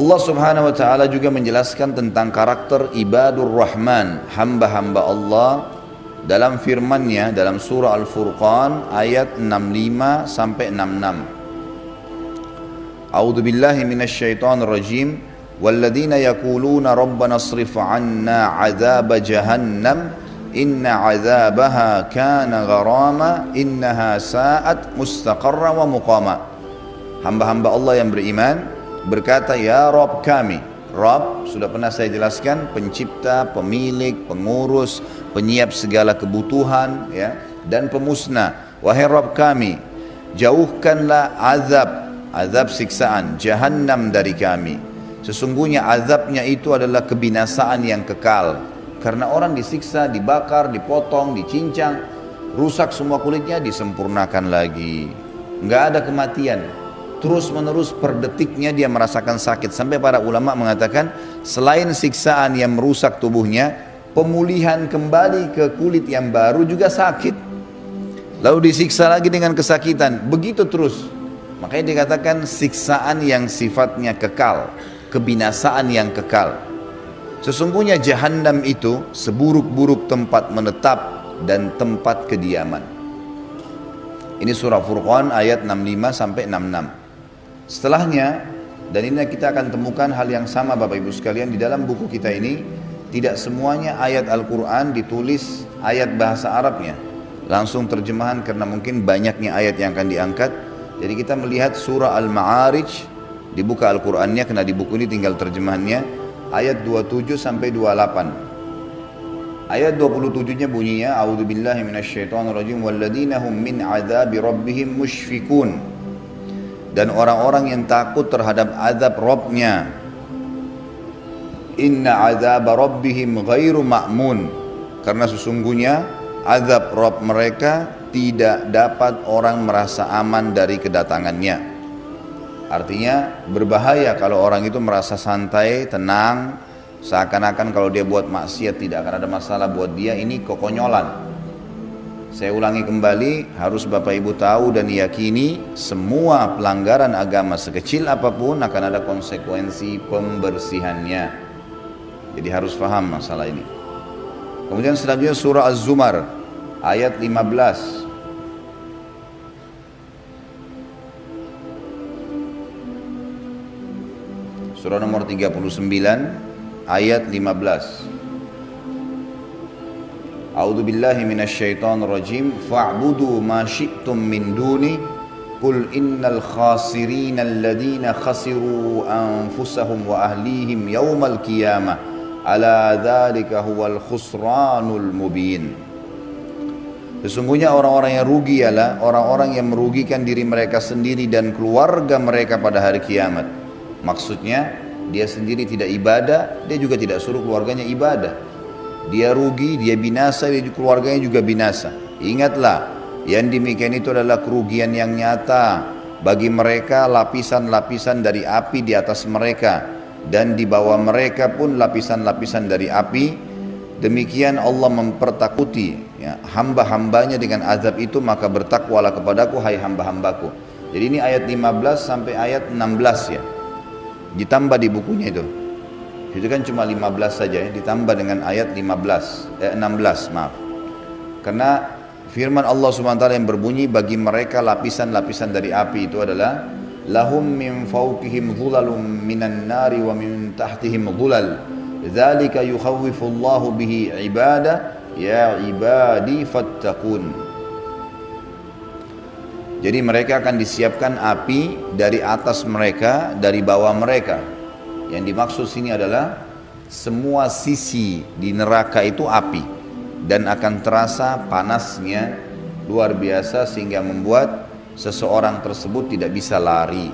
Allah Subhanahu wa taala juga menjelaskan tentang karakter ibadur rahman, hamba-hamba Allah dalam firman-Nya dalam surah Al-Furqan ayat 65 sampai 66. A'udzu billahi minasyaitonir rajim. Walladzina yaquluna rabbana shrif 'anna 'adzab jahannam inna 'adzabaha kana gharama innaha sa'at mustaqarra wa muqama. Hamba-hamba Allah yang beriman berkata, ya Rabb kami. Rabb sudah pernah saya jelaskan, pencipta, pemilik, pengurus, penyiap segala kebutuhan, ya, dan pemusnah. Wahai Rabb kami, jauhkanlah azab siksaan jahannam dari kami. Sesungguhnya azabnya itu adalah kebinasaan yang kekal. Karena orang disiksa, dibakar, dipotong, dicincang, rusak semua kulitnya, disempurnakan lagi. Nggak ada kematian. Terus menerus per detiknya dia merasakan sakit. Sampai para ulama mengatakan selain siksaan yang merusak tubuhnya, pemulihan kembali ke kulit yang baru juga sakit. Lalu disiksa lagi dengan kesakitan. Begitu terus. Makanya dikatakan siksaan yang sifatnya kekal, kebinasaan yang kekal. Sesungguhnya jahannam itu seburuk-buruk tempat menetap dan tempat kediaman. Ini surah Furqan ayat 65 sampai 66. Setelahnya, dan ini kita akan temukan hal yang sama Bapak Ibu sekalian di dalam buku kita ini, tidak semuanya ayat Al-Quran ditulis ayat bahasa Arabnya, langsung terjemahan karena mungkin banyaknya ayat yang akan diangkat. Jadi kita melihat surah Al-Ma'arij, dibuka Al-Qurannya, karena di buku ini tinggal terjemahannya, ayat 27 sampai 28. Ayat 27-nya bunyinya, A'udzubillahi minasyaitonirrajim, walladzina hum min 'adzabi rabbihim musyfikun. Dan orang-orang yang takut terhadap azab Rabbnya. Inna azab rabbihim ghairu ma'mun. Karena sesungguhnya azab Rabb mereka tidak dapat orang merasa aman dari kedatangannya. Artinya berbahaya kalau orang itu merasa santai, tenang, seakan-akan kalau dia buat maksiat tidak akan ada masalah buat dia. Ini kekonyolan. Saya ulangi kembali, harus Bapak Ibu tahu dan yakini semua pelanggaran agama sekecil apapun akan ada konsekuensi pembersihannya. Jadi harus paham masalah ini. Kemudian selanjutnya surah Az-Zumar ayat 15. Surah nomor 39 ayat 15. A'udzu billahi minasyaitonir rajim. Fa'budu ma syi'tum min duni qul innal khasirina alladhina khasiru anfusahum wa ahlihim yaumal qiyamah ala dzalika huwal khusranul mubin. Sesungguhnya orang-orang yang rugi ialah orang-orang yang merugikan diri mereka sendiri dan keluarga mereka pada hari kiamat. Maksudnya dia sendiri tidak ibadah, dia juga tidak suruh keluarganya ibadah. Dia rugi, dia binasa, dia keluarganya juga binasa. Ingatlah, yang demikian itu adalah kerugian yang nyata. Bagi mereka lapisan-lapisan dari api di atas mereka, dan di bawah mereka pun lapisan-lapisan dari api. Demikian Allah mempertakuti, ya, hamba-hambanya dengan azab itu, maka bertakwalah kepadaku hai hamba-hambaku. Jadi ini ayat 15 sampai ayat 16 ya. Ditambah di bukunya itu. Itu kan cuma 15 saja ya, ditambah dengan ayat 16 maaf. Karena firman Allah SWT yang berbunyi, bagi mereka lapisan-lapisan dari api itu adalah lahum min fawqihim dhulalum minan nari wa min tahtihim dhulal dzalika yukhawwifullahu bihi ibadah ya ibadi fattaqun. Jadi mereka akan disiapkan api dari atas mereka, dari bawah mereka. Yang dimaksud sini adalah semua sisi di neraka itu api dan akan terasa panasnya luar biasa sehingga membuat seseorang tersebut tidak bisa lari.